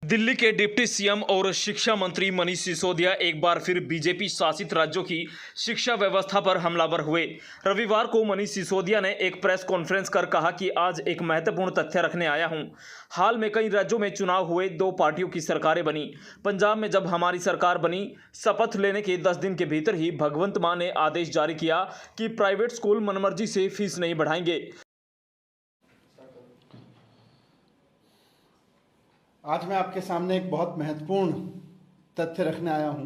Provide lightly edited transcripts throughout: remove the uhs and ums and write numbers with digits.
दिल्ली के deputy CM और शिक्षा मंत्री मनीष सिसोदिया एक बार फिर बीजेपी शासित राज्यों की शिक्षा व्यवस्था पर हमलावर हुए। रविवार को मनीष सिसोदिया ने एक प्रेस कॉन्फ्रेंस कर कहा कि आज एक महत्वपूर्ण तथ्य रखने आया हूं। हाल में कई राज्यों में चुनाव हुए, 2 पार्टियों की सरकारें बनी। पंजाब में जब हमारी सरकार बनी, शपथ लेने के 10 दिन के भीतर ही भगवंत मान ने आदेश जारी किया कि प्राइवेट स्कूल मनमर्जी से फीस नहीं बढ़ाएंगे। आज मैं आपके सामने एक बहुत महत्वपूर्ण तथ्य रखने आया हूं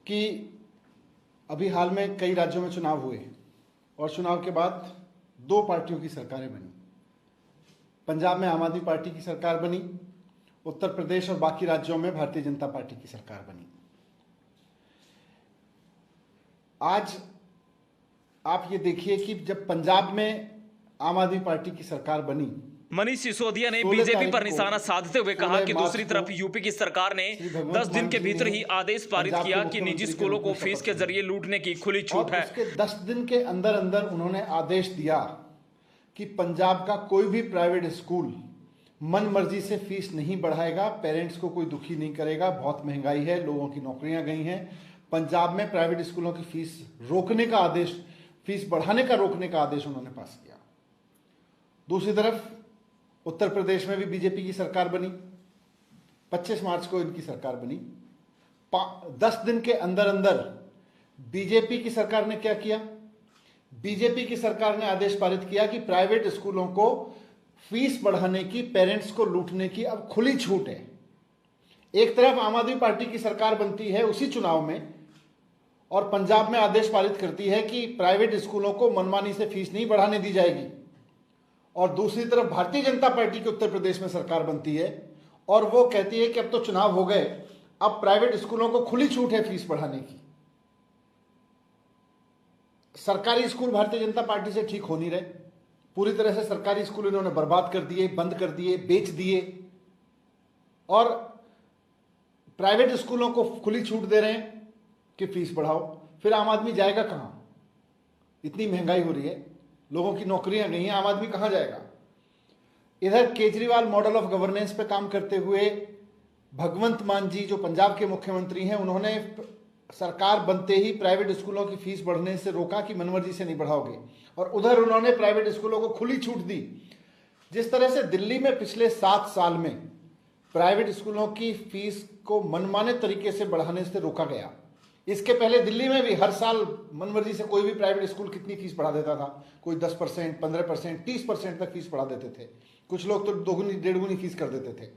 कि अभी हाल में कई राज्यों में चुनाव हुए और चुनाव के बाद 2 पार्टियों की सरकारें बनी। पंजाब में आम आदमी पार्टी की सरकार बनी, उत्तर प्रदेश और बाकी राज्यों में भारतीय जनता पार्टी की सरकार बनी। आज आप ये देखिए कि जब पंजाब में आम आदमी पार्टी की सरकार बनी, मनीष सिसोदिया ने बीजेपी पर निशाना साधते हुए कहा कि दूसरी तरफ यूपी की सरकार ने 10 दिन के भीतर ही आदेश पारित किया कि निजी स्कूलों को फीस के जरिए लूटने की खुली छूट है। उसके 10 दिन के अंदर अंदर उन्होंने आदेश दिया कि पंजाब का कोई भी प्राइवेट स्कूल मन मर्जी से फीस नहीं बढ़ाएगा, पेरेंट्स को कोई दुखी नहीं करेगा। बहुत महंगाई है, लोगों की नौकरियां गई हैं। पंजाब में प्राइवेट स्कूलों की फीस रोकने का आदेश, फीस बढ़ाने का रोकने का आदेश उन्होंने पास किया। दूसरी तरफ उत्तर प्रदेश में भी बीजेपी की सरकार बनी, 25 मार्च को इनकी सरकार बनी। 10 दिन के अंदर अंदर बीजेपी की सरकार ने क्या किया? बीजेपी की सरकार ने आदेश पारित किया कि प्राइवेट स्कूलों को फीस बढ़ाने की, पेरेंट्स को लूटने की अब खुली छूट है। एक तरफ आम आदमी पार्टी की सरकार बनती है उसी चुनाव में और पंजाब में आदेश पारित करती है कि प्राइवेट स्कूलों को मनमानी से फीस नहीं बढ़ाने दी जाएगी, और दूसरी तरफ भारतीय जनता पार्टी की उत्तर प्रदेश में सरकार बनती है और वो कहती है कि अब तो चुनाव हो गए, अब प्राइवेट स्कूलों को खुली छूट है फीस बढ़ाने की। सरकारी स्कूल भारतीय जनता पार्टी से ठीक हो नहीं रहे। पूरी तरह से सरकारी स्कूल इन्होंने बर्बाद कर दिए, बंद कर दिए, बेच दिए और प्राइवेट स्कूलों को खुली छूट दे रहे हैं कि फीस बढ़ाओ। फिर आम आदमी जाएगा कहां? इतनी महंगाई हो रही है, लोगों की नौकरियां नहीं है, आम आदमी कहां जाएगा? इधर केजरीवाल मॉडल ऑफ गवर्नेंस पे काम करते हुए भगवंत मान जी जो पंजाब के मुख्यमंत्री हैं, उन्होंने सरकार बनते ही प्राइवेट स्कूलों की फीस बढ़ने से रोका कि मनमर्जी से नहीं बढ़ाओगे, और उधर उन्होंने प्राइवेट स्कूलों को खुली छूट दी। जिस तरह से दिल्ली में पिछले 7 साल में प्राइवेट स्कूलों की फीस को मनमाने तरीके से बढ़ाने से रोका गया। इसके पहले दिल्ली में भी हर साल मनमर्जी से कोई भी प्राइवेट स्कूल कितनी फीस बढ़ा देता था। कोई 10%, 15%, 30% तक फीस बढ़ा देते थे। कुछ लोग तो 2 डेढ़ गुनी फीस कर देते थे।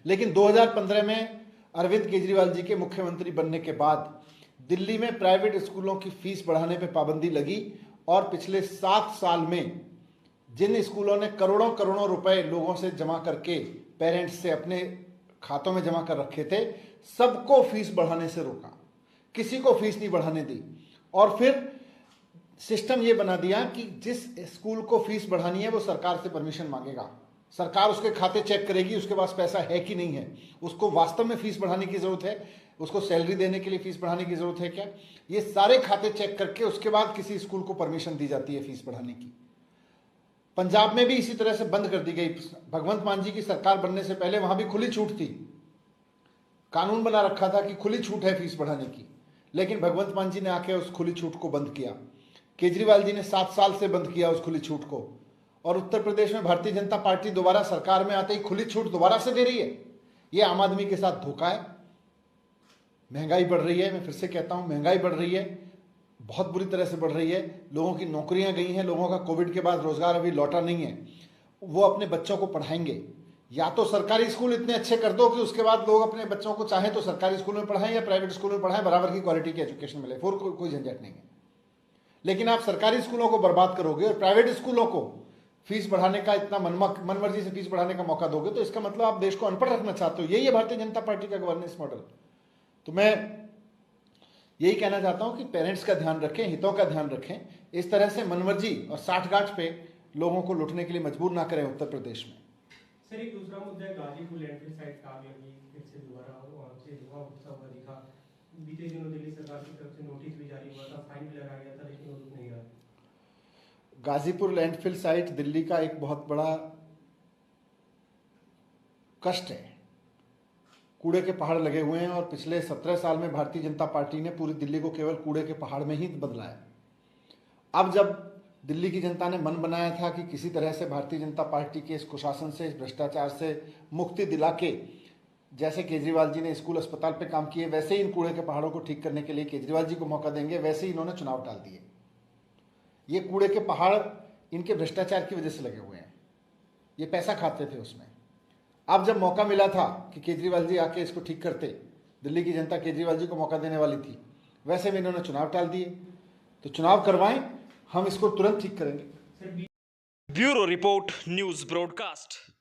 लेकिन 2015 में अरविंद केजरीवाल जी के मुख्यमंत्री बनने के बाद दिल्ली में प्राइवेट स्कूलों की फीस बढ़ाने पर पाबंदी लगी और पिछले 7 साल में जिन स्कूलों ने करोड़ों करोड़ों रुपए लोगों से जमा करके, पेरेंट्स से अपने खातों में जमा कर रखे थे, सबको फीस बढ़ाने से रोका, किसी को फीस नहीं बढ़ाने दी। और फिर सिस्टम ये बना दिया कि जिस स्कूल को फीस बढ़ानी है वो सरकार से परमिशन मांगेगा, सरकार उसके खाते चेक करेगी उसके पास पैसा है कि नहीं है, उसको वास्तव में फीस बढ़ाने की जरूरत है, उसको सैलरी देने के लिए फीस बढ़ाने की जरूरत है क्या, ये सारे खाते चेक करके उसके बाद किसी स्कूल को परमिशन दी जाती है फीस बढ़ाने की। पंजाब में भी इसी तरह से बंद कर दी गई। भगवंत मान जी की सरकार बनने से पहले वहां भी खुली छूट थी, कानून बना रखा था कि खुली छूट है फीस बढ़ाने की, लेकिन भगवंत मान जी ने आके उस खुली छूट को बंद किया। केजरीवाल जी ने 7 साल से बंद किया उस खुली छूट को, और उत्तर प्रदेश में भारतीय जनता पार्टी दोबारा सरकार में आते ही खुली छूट दोबारा से दे रही है। ये आम आदमी के साथ धोखा है। महंगाई बढ़ रही है, मैं फिर से कहता हूं, महंगाई बढ़ रही है, बहुत बुरी तरह से बढ़ रही है। लोगों की नौकरियां गई हैं, लोगों का कोविड के बाद रोजगार अभी लौटा नहीं है। वो अपने बच्चों को पढ़ाएंगे, या तो सरकारी स्कूल इतने अच्छे कर दो कि उसके बाद लोग अपने बच्चों को चाहे तो सरकारी स्कूल में पढ़ाएं या प्राइवेट स्कूल में पढ़ाएं, बराबर की क्वालिटी की एजुकेशन मिले, फिर कोई झंझट नहीं है। लेकिन आप सरकारी स्कूलों को बर्बाद करोगे और प्राइवेट स्कूलों को फीस बढ़ाने का, इतना मनमर्जी से फीस बढ़ाने का मौका दोगे, तो इसका मतलब आप देश को अनपढ़ रखना चाहते हो। यही है भारतीय जनता पार्टी का गवर्नेंस मॉडल। तो मैं यही कहना चाहता हूं कि पेरेंट्स का ध्यान रखें, हितों का ध्यान रखें, इस तरह से मनमर्जी और साठगांठ पे लोगों को लूटने के लिए मजबूर ना करें उत्तर प्रदेश में। सर, एक दूसरा मुद्दा है, गाजीपुर लैंडफिल साइट आग लगी, फिर से दोबारा वहां से धुआं उठता हुआ दिखा। बीते दिनों दिल्ली सरकार की तरफ से नोटिस भी जारी हुआ था, फाइन भी लगाया गया था, लेकिन वो रुक नहीं रहा। गाजीपुर लैंडफिल साइट दिल्ली का एक बहुत बड़ा कष्ट है। कूड़े के पहाड़ लगे हुए हैं और पिछले 17 साल में भारतीय जनता पार्टी ने पूरी दिल्ली को केवल कूड़े के पहाड़ में ही बदला है। अब जब दिल्ली की जनता ने मन बनाया था कि किसी तरह से भारतीय जनता पार्टी के इस कुशासन से, इस भ्रष्टाचार से मुक्ति दिला के, जैसे केजरीवाल जी ने स्कूल अस्पताल पे काम किए, वैसे ही इन कूड़े के पहाड़ों को ठीक करने के लिए केजरीवाल जी को मौका देंगे, वैसे ही इन्होंने चुनाव टाल दिए। ये कूड़े के पहाड़ इनके भ्रष्टाचार की वजह से लगे हुए हैं, ये पैसा खाते थे उसमें। अब जब मौका मिला था कि केजरीवाल जी आके इसको ठीक करते, दिल्ली की जनता केजरीवाल जी को मौका देने वाली थी, वैसे में इन्होंने चुनाव टाल दिए। तो चुनाव करवाएं, हम इसको तुरंत ठीक करेंगे। Bureau report, news broadcast.